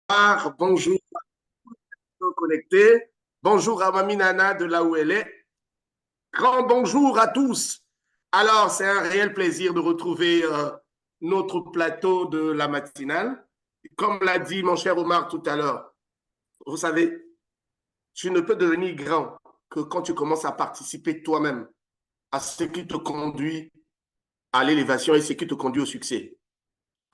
Bonjour, connecté. Bonjour à Mami Nana de là où elle est. Grand bonjour à tous. Alors, c'est un réel plaisir de retrouver notre plateau de la matinale. Comme l'a dit mon cher Omar tout à l'heure, vous savez, tu ne peux devenir grand que quand tu commences à participer toi-même à ce qui te conduit à l'élévation et ce qui te conduit au succès.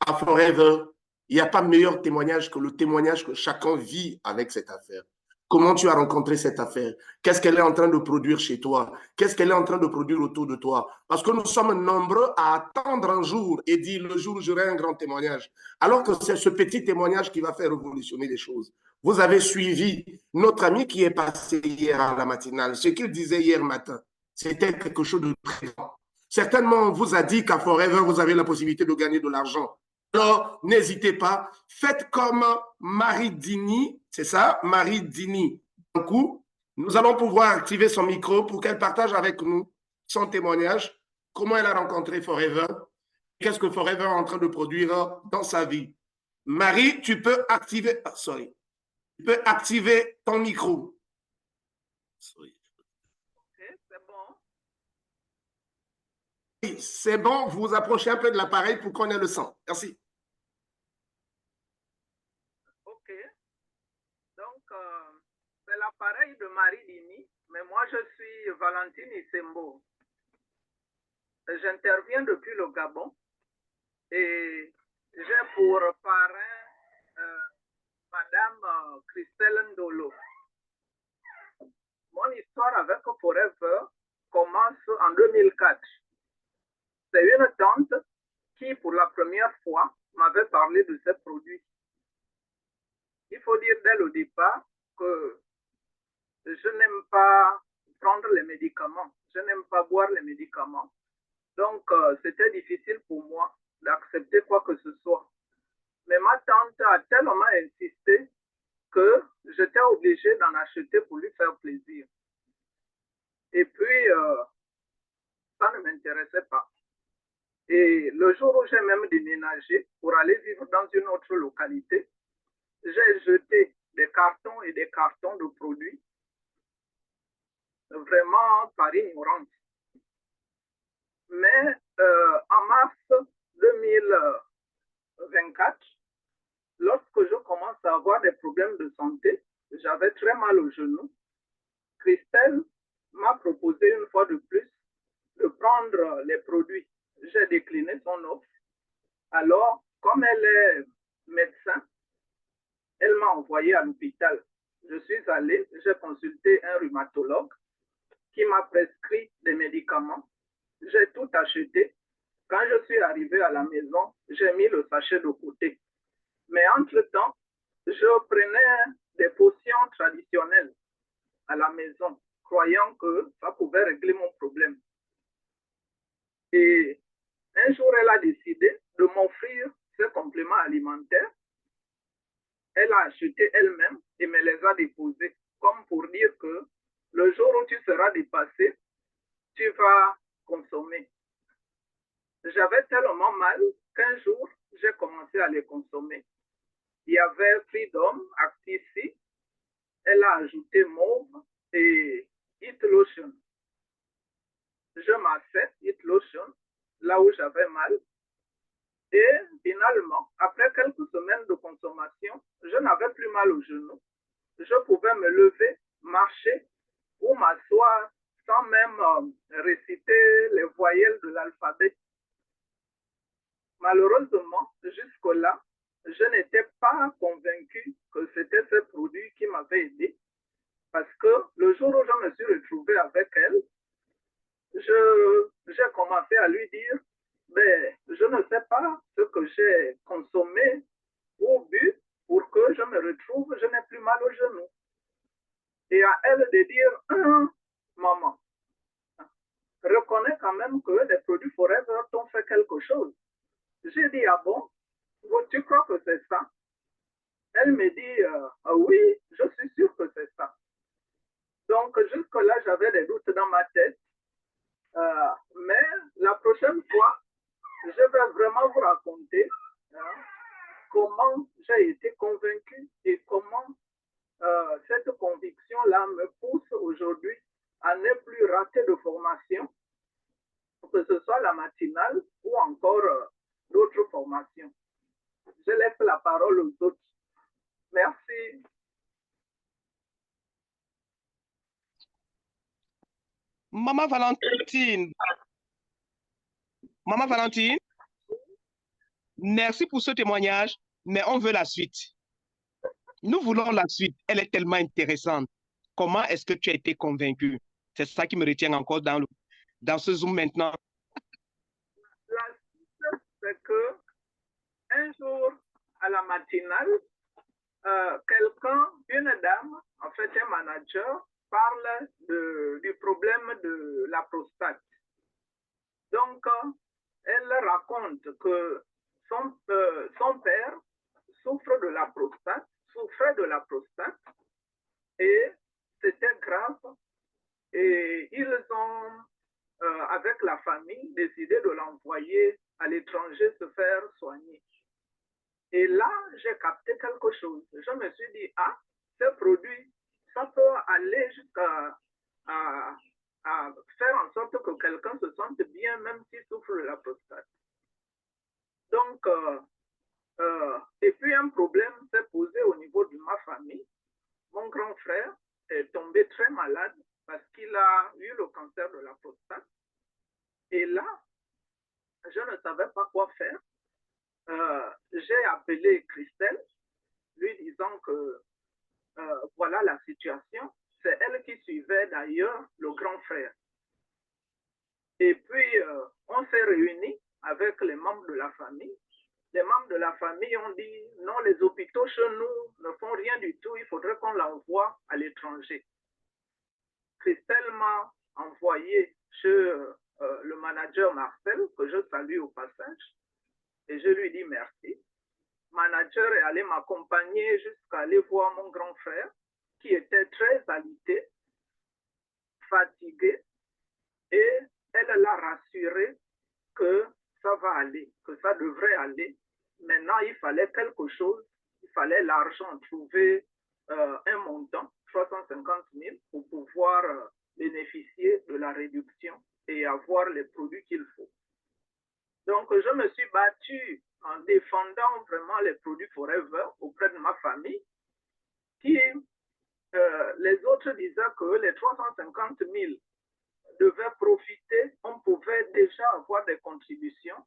À Forever, il n'y a pas meilleur témoignage que le témoignage que chacun vit avec cette affaire. Comment tu as rencontré cette affaire? Qu'est-ce qu'elle est en train de produire chez toi? Qu'est-ce qu'elle est en train de produire autour de toi? Parce que nous sommes nombreux à attendre un jour et dire le jour où j'aurai un grand témoignage. Alors que c'est ce petit témoignage qui va faire révolutionner les choses. Vous avez suivi notre ami qui est passé hier à la matinale. Ce qu'il disait hier matin, c'était quelque chose de très grand. Certainement, on vous a dit qu'à Forever, vous avez la possibilité de gagner de l'argent. Alors, n'hésitez pas, faites comme Marie Dini, c'est ça, Marie Dini. Un coup, nous allons pouvoir activer son micro pour qu'elle partage avec nous son témoignage, comment elle a rencontré Forever, qu'est-ce que Forever est en train de produire dans sa vie. Marie, tu peux activer, tu peux activer ton micro. Sorry. Ok, c'est bon. Oui, c'est bon, vous vous approchez un peu de l'appareil pour qu'on ait le son. Merci. Ok. Donc, c'est l'appareil de Marie Dini, mais moi, je suis Valentine Isembo. J'interviens depuis le Gabon et j'ai pour parrain Madame Christelle Ndolo. Mon histoire avec Forever commence en 2004. C'est une tante qui, pour la première fois, m'avait parlé de ces produits. Il faut dire dès le départ que je n'aime pas prendre les médicaments. Je n'aime pas boire les médicaments. Donc, c'était difficile pour moi d'accepter quoi que ce soit. Mais ma tante a tellement insisté que j'étais obligée d'en acheter pour lui faire plaisir. Et puis, ça ne m'intéressait pas. Et le jour où j'ai même déménagé pour aller vivre dans une autre localité, j'ai jeté des cartons et des cartons de produits vraiment par ignorance. Mais en mars 2024, lorsque je commence à avoir des problèmes de santé, j'avais très mal au genou. Christelle m'a proposé une fois de plus de prendre les produits. J'ai décliné son offre. Alors, comme elle est médecin, elle m'a envoyé à l'hôpital. Je suis allé, j'ai consulté un rhumatologue qui m'a prescrit des médicaments. J'ai tout acheté. Quand je suis arrivé à la maison, j'ai mis le sachet de côté. Mais entre-temps, je prenais des potions traditionnelles à la maison, croyant que ça pouvait régler mon problème. Et un jour, elle a décidé de m'offrir ces compléments alimentaires. Elle a acheté elle-même et me les a déposés, comme pour dire que le jour où tu seras dépassé, tu vas consommer. J'avais tellement mal qu'un jour, j'ai commencé à les consommer. Il y avait Freedom, Actici, elle a ajouté Mauve et Hit Lotion. Je m'assais Hit Lotion là où j'avais mal. Et finalement, après quelques semaines de consommation, je n'avais plus mal au genou. Je pouvais me lever, marcher ou m'asseoir sans même réciter les voyelles de l'alphabet. Malheureusement, jusque-là, je n'étais pas convaincue que c'était ce produit qui m'avait aidé parce que le jour où je me suis retrouvée avec elle, j'ai commencé à lui dire, mais je ne sais pas ce que j'ai consommé ou bu pour que je me retrouve, je n'ai plus mal au genou. Et à elle de dire, maman, reconnais quand même que les produits Forever t'ont fait quelque chose. J'ai dit, ah bon, tu crois que c'est ça? Elle me dit, oui, je suis sûre que c'est ça. Donc, jusque-là, j'avais des doutes dans ma tête. Mais la prochaine fois, je vais vraiment vous raconter comment j'ai été convaincue ça me pousse aujourd'hui à ne plus rater de formation, que ce soit la matinale ou encore d'autres formations. Je laisse la parole aux autres. Merci. Maman Valentine, merci pour ce témoignage, mais on veut la suite. Nous voulons la suite. Elle est tellement intéressante. Comment est-ce que tu as été convaincu? C'est ça qui me retient encore dans ce Zoom maintenant. La suite, c'est que un jour, à la matinale, une dame, en fait un manager, parle du problème de la prostate. Donc, elle raconte que son père souffrait de la prostate et c'était grave. Et ils ont, avec la famille, décidé de l'envoyer à l'étranger se faire soigner. Et là, j'ai capté quelque chose. Je me suis dit, ah, ce produit, ça peut aller jusqu'à à faire en sorte que quelqu'un se sente bien, même s'il souffre de la prostate. Donc, et puis un problème s'est posé au niveau de ma famille. Mon grand frère est tombé très malade parce qu'il a eu le cancer de la prostate. Et là, je ne savais pas quoi faire. J'ai appelé Christelle, lui disant que voilà la situation. C'est elle qui suivait d'ailleurs le grand frère. Et puis, on s'est réunis avec les membres de la famille. Les membres de la famille ont dit, non, les hôpitaux chez nous ne font rien du tout, il faudrait qu'on l'envoie à l'étranger. Christelle m'a envoyé chez le manager Marcel, que je salue au passage, et je lui dis merci. Le manager est allé m'accompagner jusqu'à aller voir mon grand frère, qui était très alité, fatigué, et elle l'a rassuré que ça va aller, que ça devrait aller. Maintenant, il fallait quelque chose, il fallait l'argent, trouver un montant, 350 000, pour pouvoir bénéficier de la réduction et avoir les produits qu'il faut. Donc, je me suis battue en défendant vraiment les produits Forever auprès de ma famille, qui, les autres disaient que les 350 000 devaient profiter, on pouvait déjà avoir des contributions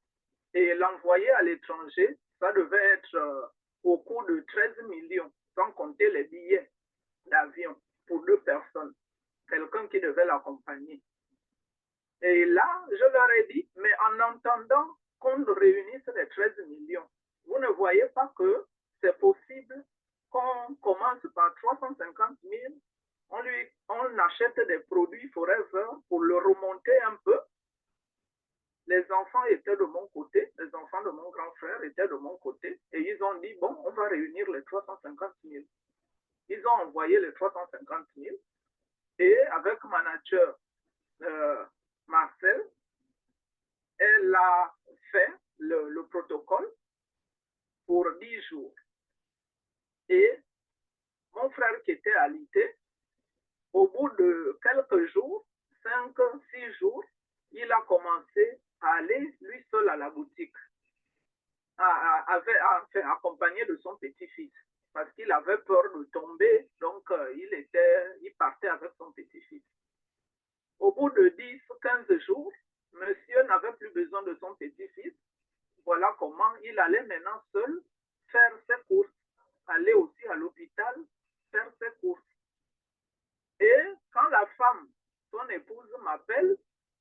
et l'envoyer à l'étranger, ça devait être au coût de 13 millions, sans compter les billets d'avion pour 2 personnes, quelqu'un qui devait l'accompagner. Et là, je leur ai dit, mais en entendant qu'on réunisse les 13 millions, vous ne voyez pas que c'est possible qu'on commence par 350 000, on achète des produits Forever pour le remonter un peu. Les enfants étaient de mon côté, les enfants de mon grand frère étaient de mon côté, et ils ont dit, bon, on va réunir les 350 000. Ils ont envoyé les 350 000, et avec manager Marcel, elle a fait le protocole pour 10 jours. Et mon frère qui était alité, au bout de quelques jours, 5-6 jours, il a commencé à aller lui seul à la boutique, accompagné de son petit-fils, parce qu'il avait peur de tomber, donc il partait avec son petit-fils. Au bout de 10-15 jours, monsieur n'avait plus besoin de son petit-fils. Voilà comment il allait maintenant seul faire ses courses, aller aussi à l'hôpital, faire ses courses. Et quand la femme, son épouse m'appelle,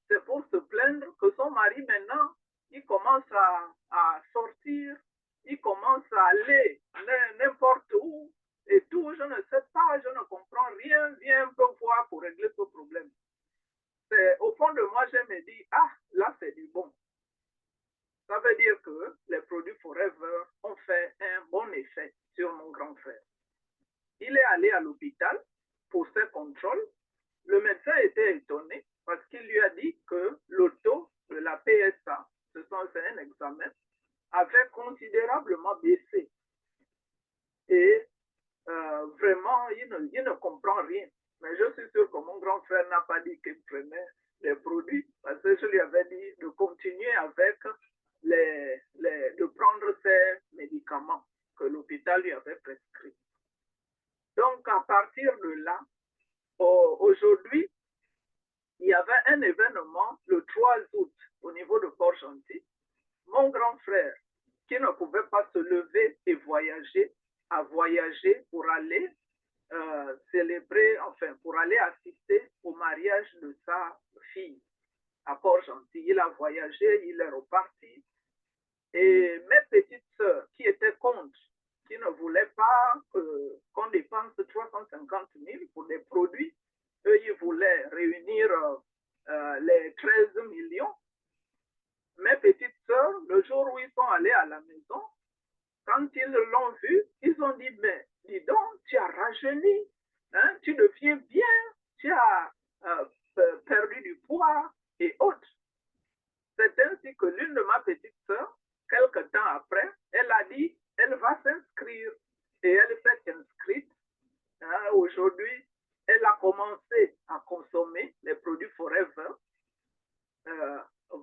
c'est pour se plaindre que son mari maintenant, il commence à sortir, il commence à aller n'importe où et tout, je ne sais pas, je ne comprends rien, viens un peu voir pour régler ce problème. Au fond de moi, je me dis, ah, là c'est du bon. Ça veut dire que les produits Forever ont fait un bon effet sur mon grand frère. Il est allé à l'hôpital pour ses contrôles. Le médecin était étonné parce qu'il lui a dit que le taux de la PSA, c'est un examen, avait considérablement baissé. Et vraiment, il ne comprend rien. Mais je suis sûr que mon grand frère n'a pas dit qu'il prenait des produits, parce que je lui avais dit de continuer avec de prendre ces médicaments que l'hôpital lui avait prescrits. Donc, à partir de là, aujourd'hui, il y avait un événement le 3 août au niveau de Port-Gentil. Mon grand frère, qui ne pouvait pas se lever et voyager, a voyagé pour aller célébrer, enfin, pour aller assister au mariage de sa fille à Port-Gentil. Il a voyagé, il est reparti. Et mes petites sœurs qui étaient contre, qui ne voulaient pas qu'on dépense 350 000 pour des produits, eux, ils voulaient réunir les 13 millions. Mes petites sœurs, le jour où ils sont allés à la maison, quand ils l'ont vu, ils ont dit, mais dis donc, tu as rajeuni, hein, tu deviens bien, tu as perdu du poids et autres. C'est ainsi que l'une de ma petite sœur, quelque temps après, elle a dit, elle va s'inscrire. Et elle s'est inscrite. Hein, aujourd'hui, elle a commencé à consommer les produits Forever.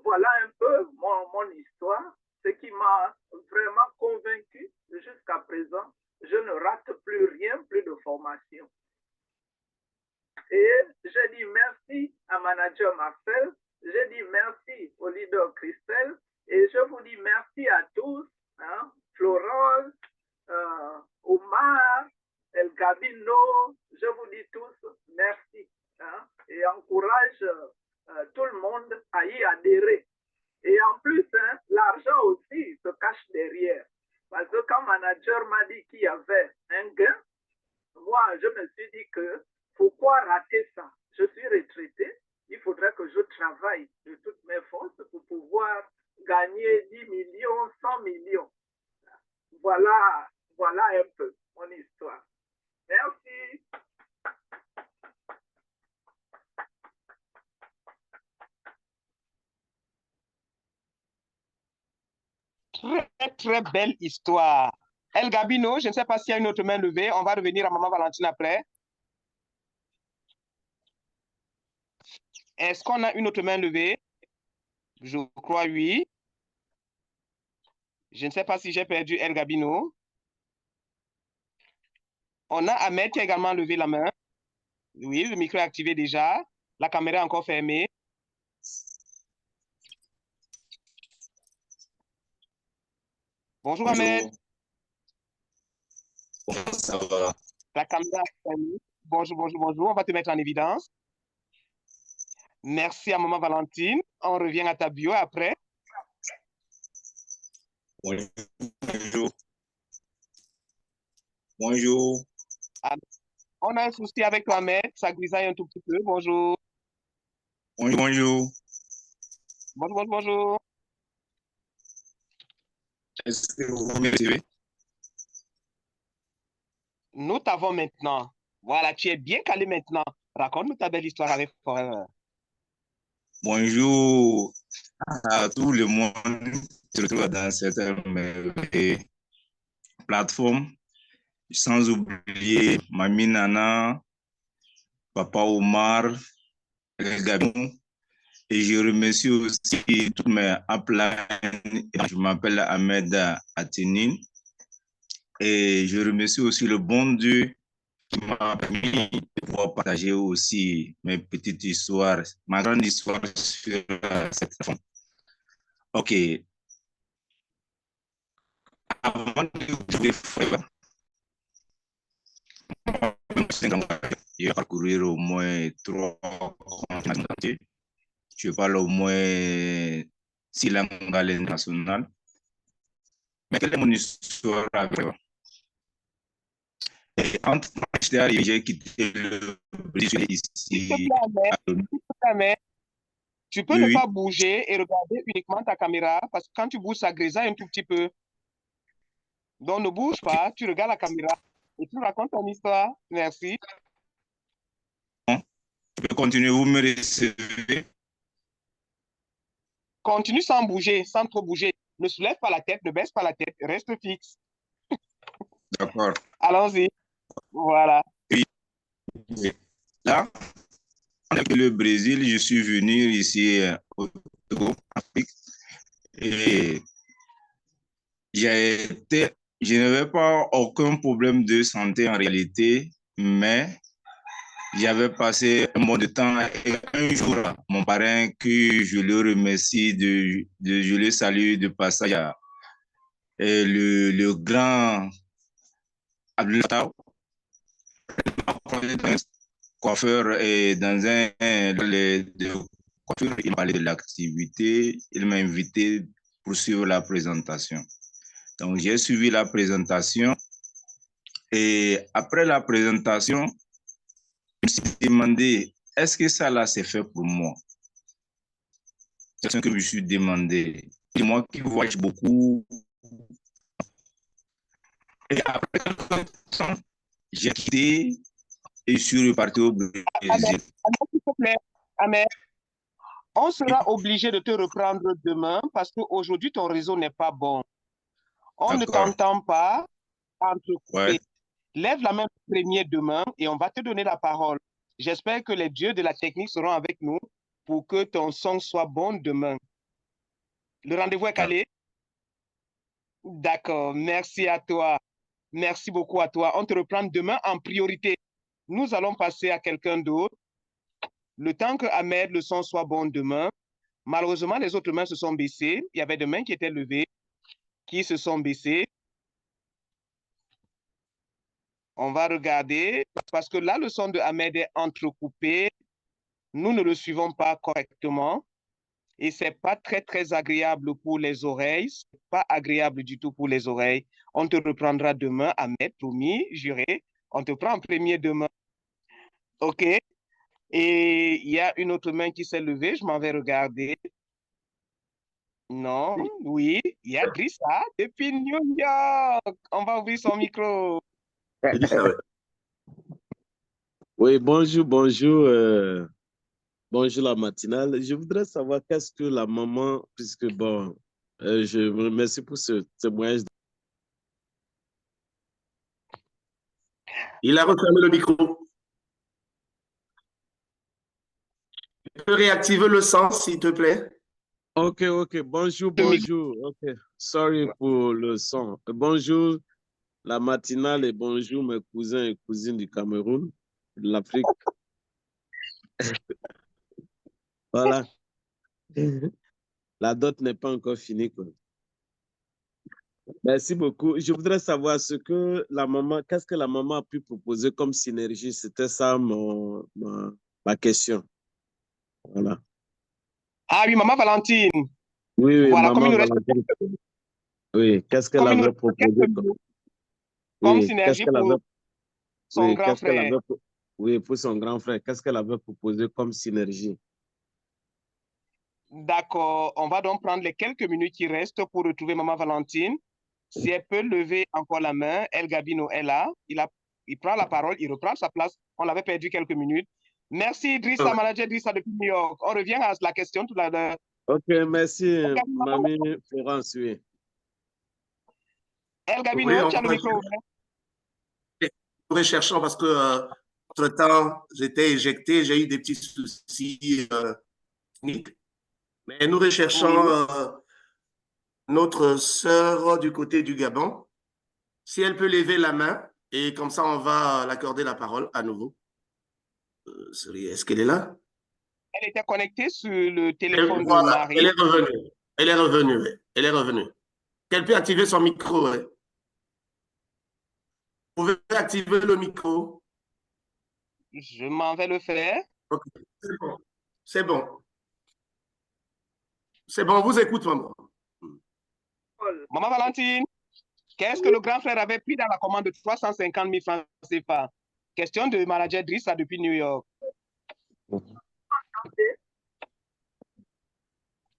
Voilà un peu mon histoire, ce qui m'a vraiment convaincu jusqu'à présent. Je ne rate plus rien, plus de formation. Et je dis merci à manager Marcel, je dis merci au leader Christelle, et je vous dis merci à tous, hein, Florence, Omar, El Gabino, je vous dis tous merci, hein, et encourage tout le monde à y adhérer. Et en plus, hein, l'argent aussi se cache derrière. Parce que quand manager m'a dit qu'il y avait un gain, moi, je me suis dit que pourquoi rater ça? Je suis retraité, il faudrait que je travaille de toutes mes forces pour pouvoir gagner 10 millions, 100 millions. Voilà un peu mon histoire. Merci. Très, très belle histoire. El Gabino, je ne sais pas s'il y a une autre main levée. On va revenir à Maman Valentine après. Est-ce qu'on a une autre main levée? Je crois oui. Je ne sais pas si j'ai perdu El Gabino. On a Ahmed qui a également levé la main. Oui, le micro est activé déjà. La caméra est encore fermée. Bonjour, Ahmed. Bonjour, ça va? La caméra est fermée. Bonjour, bonjour, bonjour. On va te mettre en évidence. Merci à Maman Valentine. On revient à ta bio après. Bonjour. Bonjour. On a un souci avec toi, Ahmed. Ça grisaille un tout petit peu. Bonjour. Bonjour, bonjour. Bonjour, bonjour, bonjour. Est-ce que vous me recevez? Nous t'avons maintenant. Voilà, tu es bien calé maintenant. Raconte-nous ta belle histoire avec Forever. Bonjour à tout le monde qui se retrouve dans cette plateforme. Sans oublier Mamie Nana, Papa Omar, El Gabon. Et je remercie aussi tous mes uplines. Je m'appelle Ahmed Atinine. Et je remercie aussi le bon Dieu qui m'a permis de pouvoir partager aussi mes petites histoires, ma grande histoire sur cette femme. OK. Avant de jouer Forever, j'ai parcouru au moins 3 continents entiers. Je parle au moins 6 langues à l'international. Mais quelle est mon histoire avec Forever? Entre j'étais arrivé, j'ai quitté le Brésil ici. Tu peux ne pas bouger et regarder uniquement ta caméra parce que quand tu bouges, ça grisaille un tout petit peu. Donc, ne bouge pas, tu regardes la caméra et tu racontes ton histoire. Merci. Tu peux continuer, vous me recevez. Continue sans bouger, sans trop bouger. Ne soulève pas la tête, ne baisse pas la tête, reste fixe. D'accord. Allons-y. Voilà. Et là, avec le Brésil, je suis venu ici au Togo, en Afrique, et je n'avais pas aucun problème de santé en réalité, mais j'avais passé un bon de temps et un jour, mon parrain, que je le remercie, je le salue de passage, et le grand Abdel Fattah, coiffeur, et dans de coiffure, il parlait de l'activité, il m'a invité pour suivre la présentation. Donc, j'ai suivi la présentation et après la présentation, je me suis demandé, est-ce que ça là, c'est fait pour moi? C'est ce que je me suis demandé. Et moi qui voyage beaucoup, et après quelques temps, j'ai quitté et je suis reparti au Brésil. Ahmed, s'il te plaît, Ahmed, on sera obligé de te reprendre demain parce qu'aujourd'hui, ton réseau n'est pas bon. On ne D'accord. t'entend pas entrecoupé. Ouais. Lève la main premier demain et on va te donner la parole. J'espère que les dieux de la technique seront avec nous pour que ton son soit bon demain. Le rendez-vous est calé? D'accord, merci à toi. Merci beaucoup à toi. On te reprend demain en priorité. Nous allons passer à quelqu'un d'autre. Le temps que Ahmed, le son soit bon demain. Malheureusement, les autres mains se sont baissées. Il y avait des mains qui étaient levées, qui se sont baissées. On va regarder parce que là, le son de Ahmed est entrecoupé. Nous ne le suivons pas correctement et c'est pas très agréable pour les oreilles. C'est pas agréable du tout pour les oreilles. On te reprendra demain, Ahmed, promis, juré. On te prend en premier demain. OK? Et il y a une autre main qui s'est levée. Je m'en vais regarder. Non, oui, il y a Drissa depuis New York. On va ouvrir son micro. Oui, bonjour, bonjour, bonjour la matinale. Je voudrais savoir qu'est-ce que la maman, puisque bon, je vous remercie pour ce témoignage. Il a refermé le micro. Tu peux réactiver le son, s'il te plaît? Ok, bonjour, bonjour. Ok, sorry pour le son. Bonjour la matinale et bonjour mes cousins et cousines du Cameroun, de l'Afrique. Voilà. La dot n'est pas encore finie, quoi. Merci beaucoup. Je voudrais savoir qu'est-ce que la maman a pu proposer comme synergie. C'était ça ma question. Voilà. Ah oui, maman Valentine. Oui, Voilà, comme il maman nous reste Valentine. Oui, qu'est-ce qu'elle comme il nous avait reste proposé quelques minutes comme oui, synergie pour son grand qu'est-ce qu'elle frère. avait, oui, pour son grand frère, qu'est-ce qu'elle avait proposé comme synergie? D'accord, on va donc prendre les quelques minutes qui restent pour retrouver maman Valentine. Si elle peut lever encore la main, El Gabino est là. Il prend la parole, il reprend sa place. On l'avait perdu quelques minutes. Merci Idrissa, manager Idrissa depuis New York. On revient à la question tout à l'heure. Ok, merci, mamie Florence, oui. El Gabino, Oui, on tu as le va micro ouvert. recherchant parce que, entre-temps, j'étais éjecté, j'ai eu des petits soucis techniques. Mais nous recherchons notre sœur du côté du Gabon. Si elle peut lever la main, et comme ça, on va l'accorder la parole à nouveau. Est-ce qu'elle est là? Elle était connectée sur le téléphone de Voilà, Marie. elle est revenue. Elle est revenue, oui. Elle est revenue. Qu'elle peut activer son micro, oui. Vous pouvez activer le micro. Je m'en vais le faire. Ok, c'est bon. C'est bon. C'est bon, on vous écoute, maman. Maman Valentine, qu'est-ce que le grand frère avait pris dans la commande de 350 000 francs CFA? Question de manager Drissa depuis New York.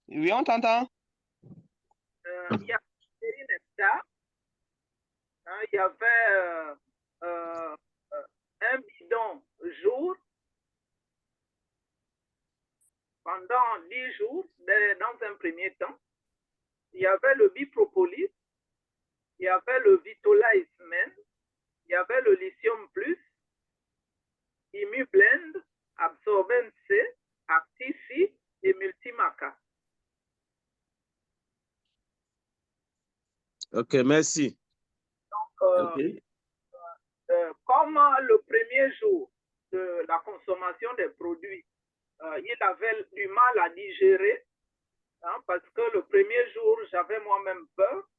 Oui, on t'entend. Il y a une étape, il y avait un bidon jour pendant 10 jours, dans un premier temps. Il y avait le bipropolis, il y avait le Vitola Ismen, il y avait le lithium plus, ImuBlend, Absorbent C, Actici et Multimaca. Ok, merci. Donc, comme le premier jour de la consommation des produits, il avait du mal à digérer, hein, parce que le premier jour, j'avais moi-même peur.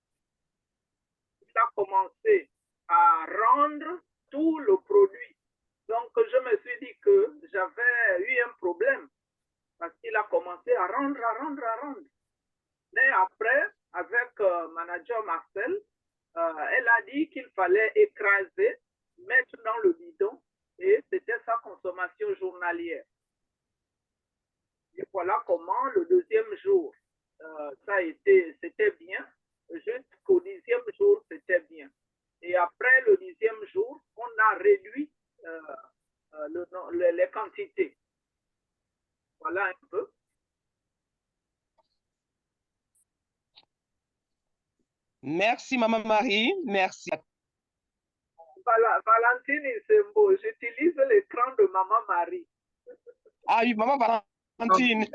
Il a commencé à rendre tout le produit. Donc, je me suis dit que j'avais eu un problème parce qu'il a commencé à rendre. Mais après, avec manager Marcel, elle a dit qu'il fallait écraser, mettre dans le bidon, et c'était sa consommation journalière. Et voilà comment le deuxième jour, c'était bien. Jusqu'au 10e jour, c'était bien. Et après le 10e jour, on a réduit les quantités. Voilà un peu. Merci, Maman Marie. Merci. Valentine Isembo, j'utilise l'écran de Maman Marie. Ah oui, Maman Valentine.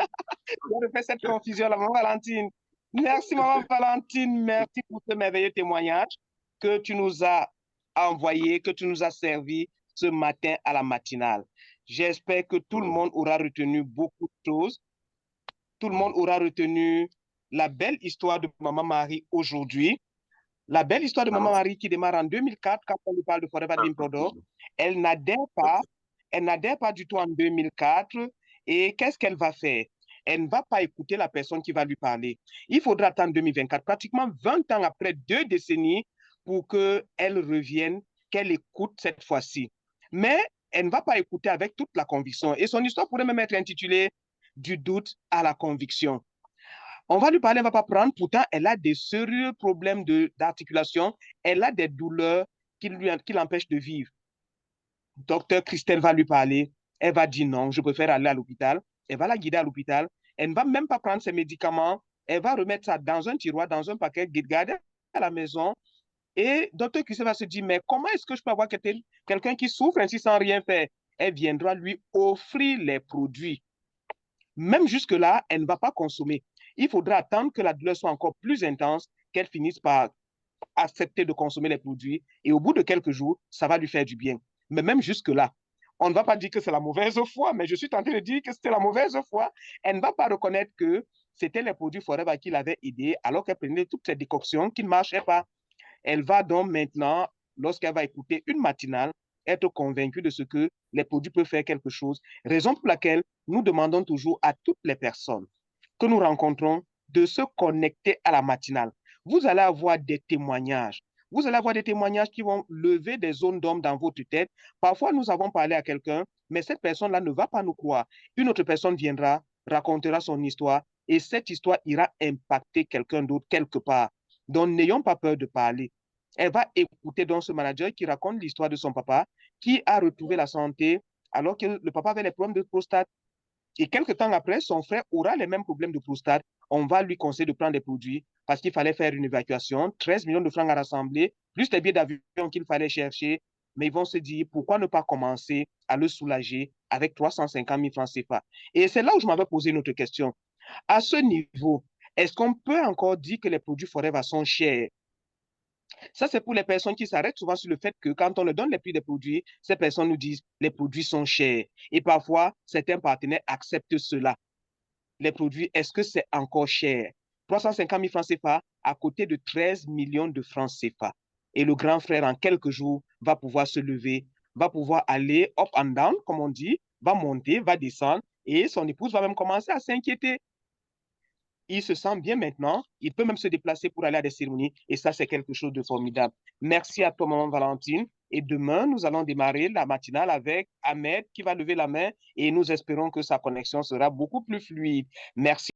Je fais cette confusion-là, Maman Valentine. Merci, Maman Valentine. Merci pour ce merveilleux témoignage que tu nous as envoyé, que tu nous as servi ce matin à la matinale. J'espère que tout le monde aura retenu beaucoup de choses. Tout le monde aura retenu la belle histoire de Maman Marie aujourd'hui. La belle histoire de Maman Marie qui démarre en 2004, quand on lui parle de Forever Dream Product. Elle n'adhère pas du tout en 2004. Et qu'est-ce qu'elle va faire? Elle ne va pas écouter la personne qui va lui parler. Il faudra attendre 2024, pratiquement 20 ans après, 2 décennies, pour qu'elle revienne, qu'elle écoute cette fois-ci. Mais elle ne va pas écouter avec toute la conviction. Et son histoire pourrait même être intitulée « Du doute à la conviction ». On va lui parler, elle ne va pas prendre. Pourtant, elle a des sérieux problèmes d'articulation. Elle a des douleurs qui l'empêchent de vivre. Docteur Christelle va lui parler. Elle va dire non, je préfère aller à l'hôpital. Elle va la guider à l'hôpital. Elle ne va même pas prendre ses médicaments. Elle va remettre ça dans un tiroir, dans un paquet, garder à la maison. Et docteur Christelle va se dire, mais comment est-ce que je peux avoir quelqu'un qui souffre ainsi sans rien faire? Elle viendra lui offrir les produits. Même jusque-là, elle ne va pas consommer. Il faudra attendre que la douleur soit encore plus intense, qu'elle finisse par accepter de consommer les produits. Et au bout de quelques jours, ça va lui faire du bien. Mais même jusque-là, on ne va pas dire que c'est la mauvaise foi, mais je suis tenté de dire que c'était la mauvaise foi. Elle ne va pas reconnaître que c'était les produits Forever qui l'avaient aidée, alors qu'elle prenait toutes ces décoctions qui ne marchaient pas. Elle va donc maintenant, lorsqu'elle va écouter une matinale, être convaincue de ce que les produits peuvent faire quelque chose. Raison pour laquelle nous demandons toujours à toutes les personnes que nous rencontrons de se connecter à la matinale. Vous allez avoir des témoignages. Vous allez avoir des témoignages qui vont lever des zones d'ombre dans votre tête. Parfois, nous avons parlé à quelqu'un, mais cette personne-là ne va pas nous croire. Une autre personne viendra, racontera son histoire, et cette histoire ira impacter quelqu'un d'autre quelque part. Donc, n'ayons pas peur de parler. Elle va écouter donc ce manager qui raconte l'histoire de son papa, qui a retrouvé la santé alors que le papa avait les problèmes de prostate. Et quelques temps après, son frère aura les mêmes problèmes de prostate. On va lui conseiller de prendre des produits parce qu'il fallait faire une évacuation, 13 millions de francs à rassembler, plus les billets d'avion qu'il fallait chercher. Mais ils vont se dire, pourquoi ne pas commencer à le soulager avec 350 000 francs CFA? Et c'est là où je m'avais posé une autre question. À ce niveau, est-ce qu'on peut encore dire que les produits Forever sont chers? Ça, c'est pour les personnes qui s'arrêtent souvent sur le fait que quand on leur donne les prix des produits, ces personnes nous disent les produits sont chers. Et parfois, certains partenaires acceptent cela. Les produits, est-ce que c'est encore cher? 350 000 francs CFA à côté de 13 millions de francs CFA. Et le grand frère, en quelques jours, va pouvoir se lever, va pouvoir aller up and down, comme on dit, va monter, va descendre, et son épouse va même commencer à s'inquiéter. Il se sent bien maintenant, il peut même se déplacer pour aller à des cérémonies, et ça, c'est quelque chose de formidable. Merci à toi, Maman Valentine, et demain, nous allons démarrer la matinale avec Ahmed qui va lever la main, et nous espérons que sa connexion sera beaucoup plus fluide. Merci.